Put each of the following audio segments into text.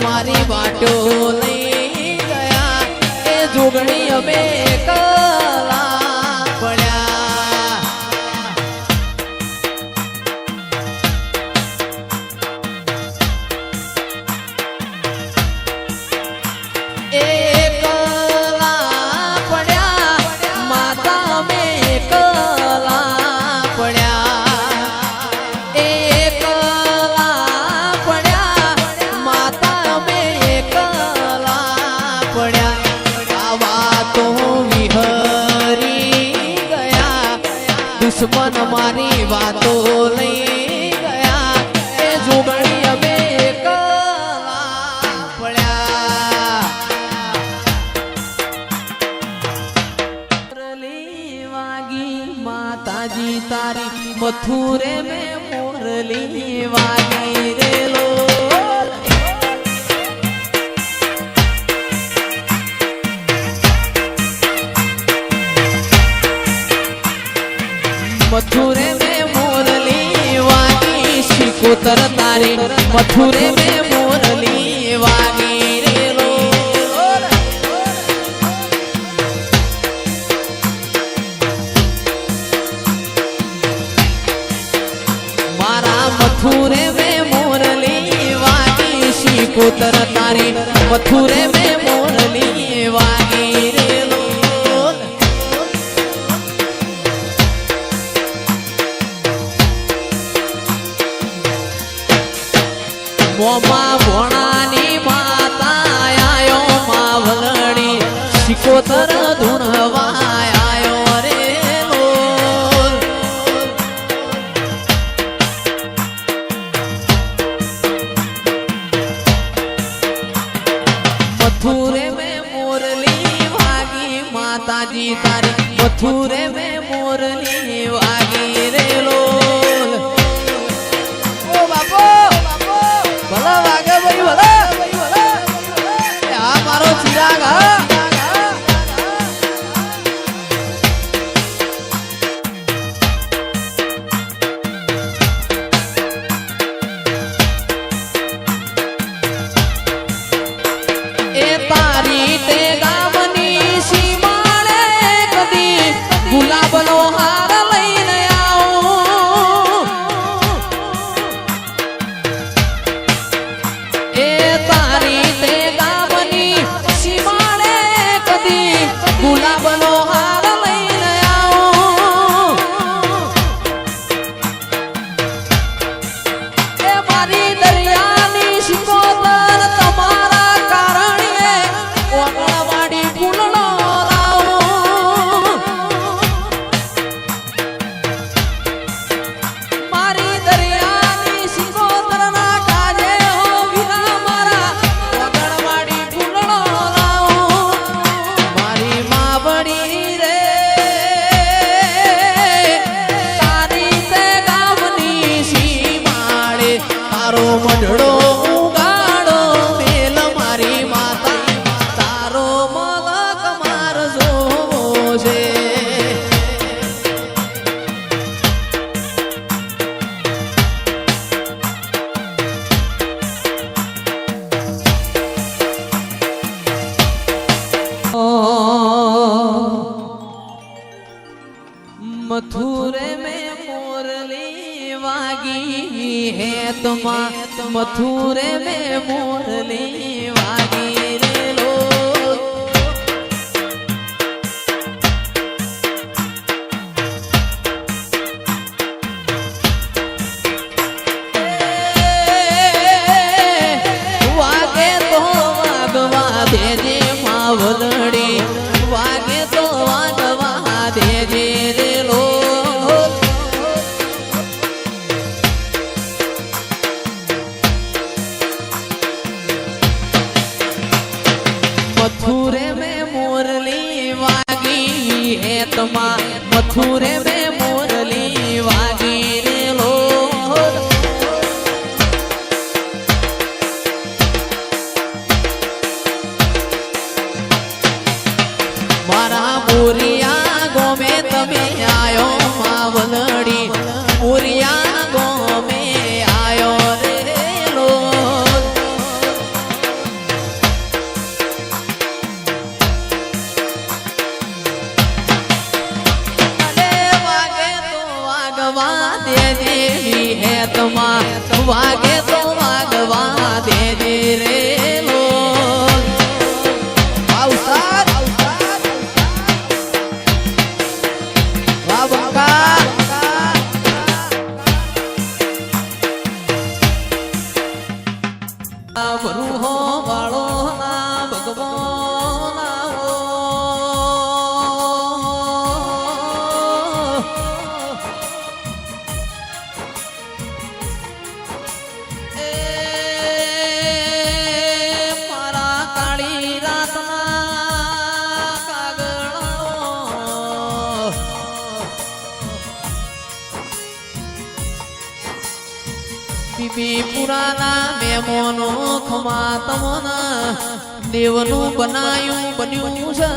મારી વાટો લઈ ગયા એ જોગણી અમે કલા પડ્યા એ કલા પડ્યા માતા અમે કલા પડ્યા એ કલા પડ્યા માતા અમે કલા પડ્યા આવા તો વિહરી ગયા દુશ્મન મારી વાતો લઈ ગયા એ જોગણી અમે કલા પડ્યા વાગી માતાજી તારી મથુરે મેં મોરલી વાગી રે લો मथुरे में मोरली वागी शिकोतर तारे मथुरे में मोरली वागी रे लो मारा मथुरे में मोरली वागी शिकोतर तारे मथुरे में मोरली वागी रे लो મોમાં ભોણાની માતા આયો માવલડી શિકોતર ધૂણવા આયો રે લોલ મથુરે में मोरली वागी माताजी तारी मथुरे में मोरली वागी रे लोल ओ बापो भला वागे भाई भला आ मारो चिराग ए तारी ते गामनी सीमाळे कदी गुलाबनो हार लईने आओ ए तारी ते गामनी सीमाळे कदी गुलाबनो हार लईने आओ ए मारी दरियानी शिकोतर तमारा कारणे ओगळवाडी फुलणो लावो मारी दरियानी शिकोतरना काजे हो वीरा मारा ओगळवाडी फुलणो लावो मारी मावडी रे तारी ते गामनी सीमाळे तारो मढडो उगाडो मेल मारी माता तारो मलक मार जोवो છે मथुरे में मोरली वागी है तुमा मथुरे में मोरली वागी रे लो वागे तो वागवा देजे मावलड़ी वागे तो वागवा देजे रे लो વાગવા દેજે વિહેતમાં વાગે તો વાગવા દેજે રે લોલ આવસાદ વાહ બંકા ભરૂહો વાળો ના ભગવાન મારા કાળી રાતના કાગળો બીબી પુરાના મેમોનો ખમા તમના દેવનું બનાયું બન્યું છે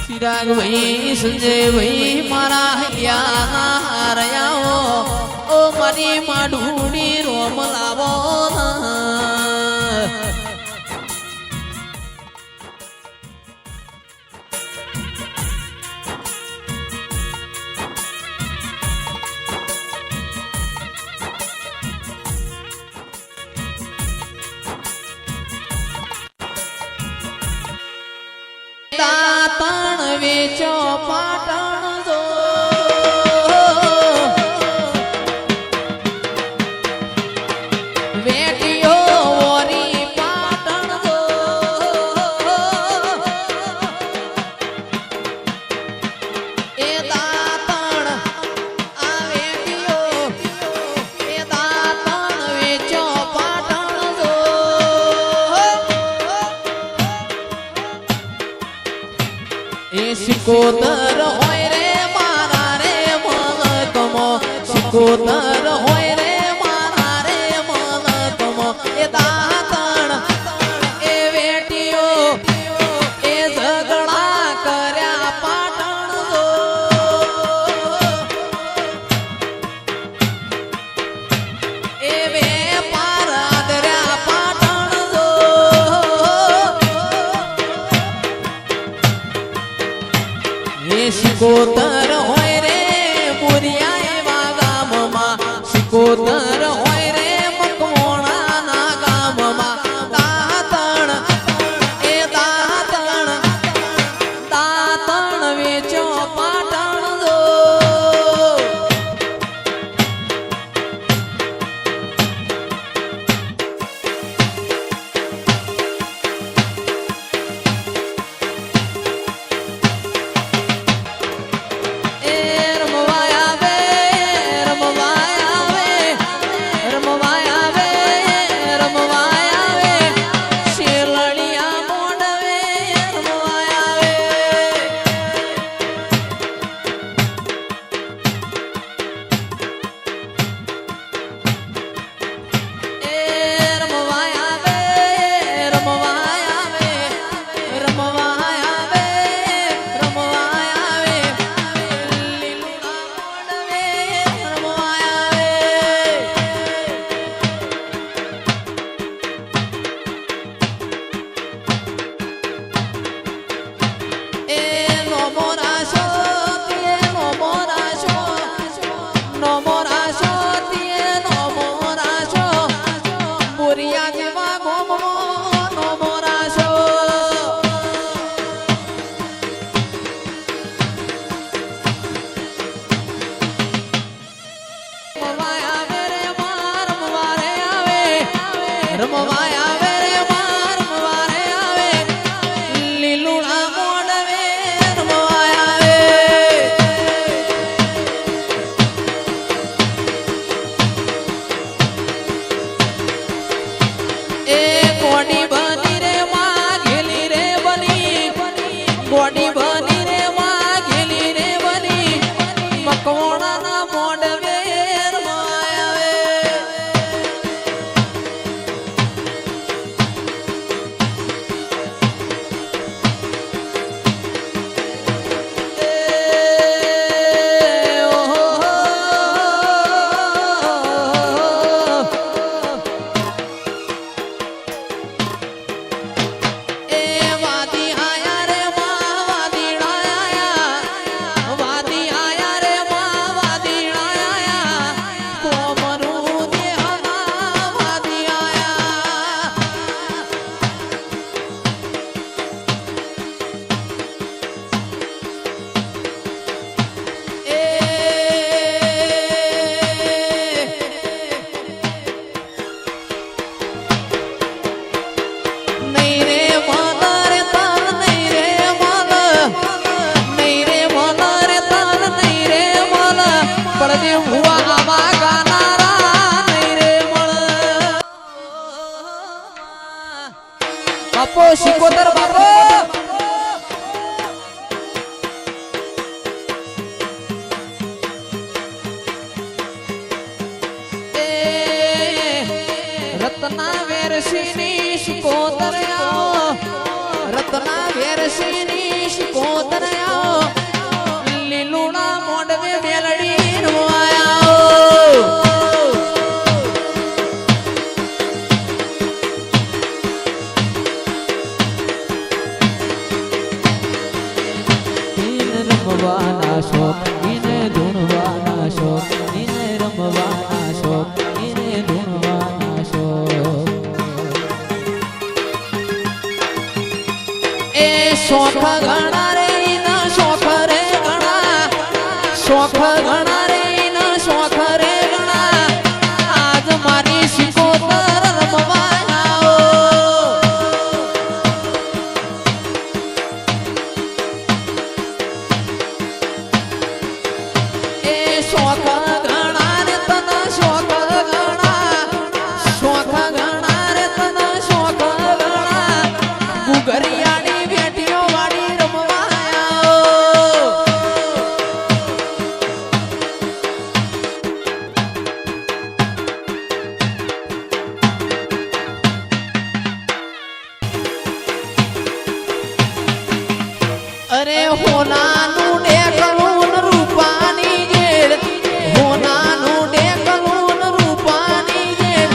ચિરાગ ભાઈ સંજય ભાઈ મારા હૈયા હારયાઓ ઓ મારી માઢુડી રોમ લાવો દાતણ વેચો પાટણ જો વેટીઓ વોરી પાટણ જો એ દાતણ આ વેટીઓ એ દાતણ વેચો પાટણ જો એ સિકોતર હોય રે મારા રે મલકમો સિકોતર હોય રે મારા રે મલકમો એ દાતણ એ વેટીઓ એ ઝઘડા કર્યા પાટણ જો એ વેપાર આદર્યા પાટણ જો એ સિકોતર હોય રે મુરિયા એવા ગામમાં આપો શિકોતર બાપો રત્ના વેરશીની શિકોતર આવો રત્ના વેરશીની શિકોતર આવો લીલુડા મોડવે મેલડી રોયા રમવાના શોખ એને ધૂણવાના શોખ એને રમવાના શોખ એને ધૂણવાના શોખ એ શોખ ઘણા રે ના શોખ રે ઘણા શોખ ઘણા રે ના શોખ રે ઘણા આજ મારી શિકોતર રમવા આવો એ શોખ ઘણા રે તના શોખ ઘણા શોખ ઘણા રે તના શોખ ઘણા ગુગરિયાની બેટીઓ વાળી રમવા આવો અરે હોનાનું ડેકલું ને રૂપાની જેડ હોનાનું ડેકલું ને રૂપાની જેડ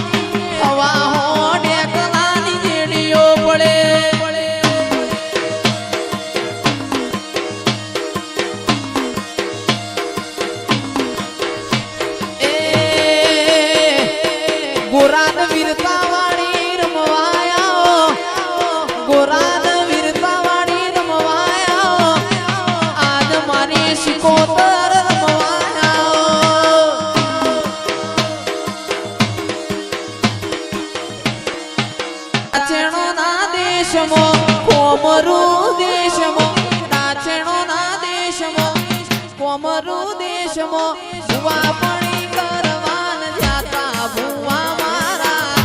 હવા હો ડેકલાની જેડીઓ પડે એ ગોરાન વીરતા વાળી રમવાયા ગોરાન વીરતા વાળી રમવાયા આજ મારી શિકોતર રમવાયા નાચેણોના દેશમાં કોમરૂ દેશમાં નાચેણોના દેશમાં કોમરૂ દેશમાં ભુવા પણી કરવાન જાતા ભુવા મારા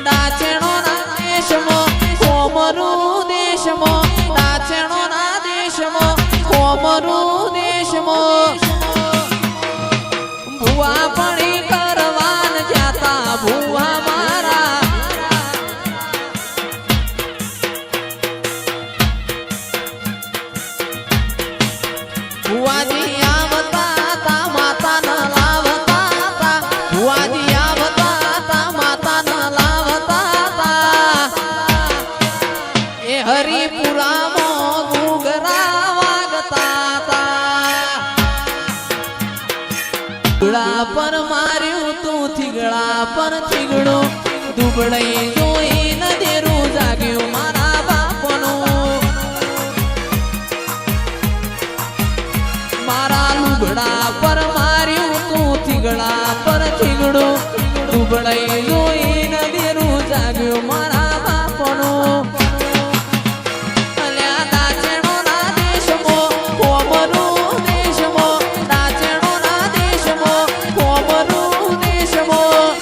નાચેણોના દેશમાં કોમરૂ દેશમાં નાચેણોના દેશમાં કોમરૂ દેશમાં ભુવા પણી કરવાન જાતા ભુવા મારા ભુવાજી આવતા તા માતા ન લાવતા તા ભુવાજી આવતા તા માતા ન લાવતા તા એ હરિપુરામાં ગુગરા વાગતા તા થીગડા પર માર્યું તું થીગડા પર થીગડું દુબળઈ જોઈ નદેરું જાગ્યું મારા બાપનું મારા લુગડા પર માર્યું તું થીગડા પર થીગડું દુબળઈ જોઈ નદેરું જાગ્યું મારા બાપનું અલ્યા નાચેણોના દેશમાં કોમરૂ દેશમાં નાચેણોના દેશમાં કોમરૂ દેશમાં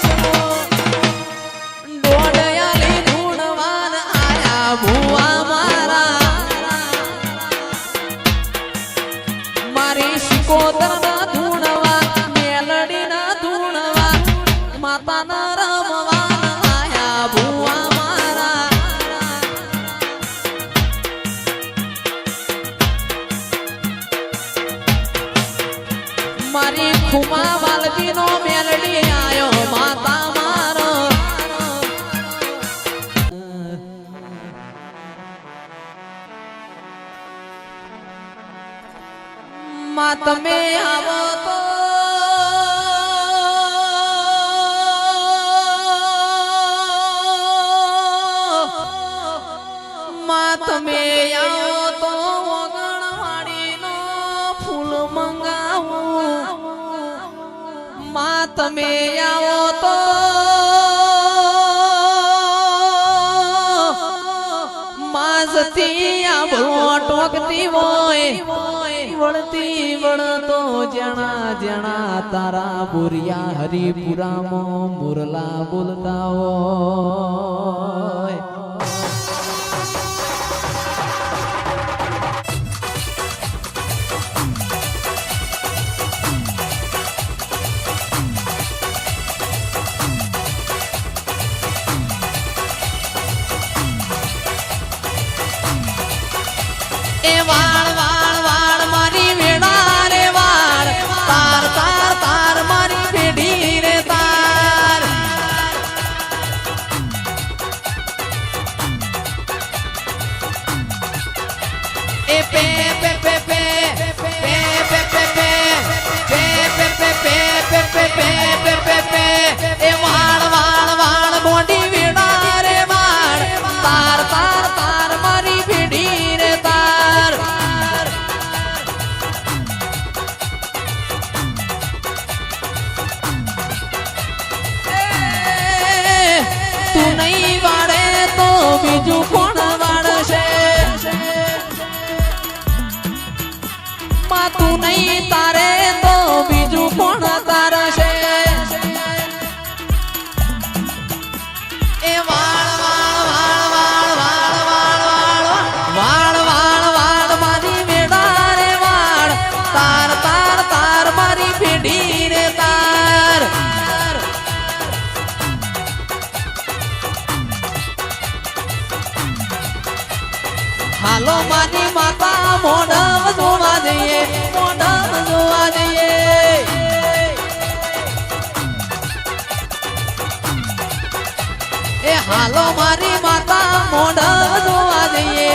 ડોડયાલી ધૂણવાન આયા ભુવા મારા મારી શિકોતરના ધૂણવા મેલડીના ધૂણવા માતાના રમવાન આયા ભુવા મારા મારી ખુમા વાલજીનો મેલડી આયો માતા મારો માં તમે આવો તો માં તમે આવો તો વગણવાડીનો ફૂલ મંગાવું માં તમે આવો તો માં જતી આબળો ટોકતી હોય વળતી વળતો જણા જણા તારા બોરિયા હરિપુરામાં મુરલા બોલતા હોય. એ વાળ વાળ વાળ મારી વેડા રે વાળ તાર તાર તાર મારી પેઢી રે તાર એ પે પે પે પે પે પે પે પે પે પે પે પે પે પે પે પે એ વાળ વાળ વાળ મોટી વેડા રે વાળ તાર તાર તાર મારી પેઢી રે તાર તું નહીં વાળે તો બીજું કોણ વાળશે માં તું નહીં તારે તો બીજું કોણ તારશે એ વાળ વાળ વાળ વાળ વાળ વાળ વાળ વાળ વાળ મારી વેડા રે વાળ તાર તાર તાર મારી પેઢી રે તાર હાલો મારી માતા મોઢમ જોવા જઈએ મોઢમ જોવા જઈએ એ હાલો મારી માતા મોઢમ જોવા જઈએ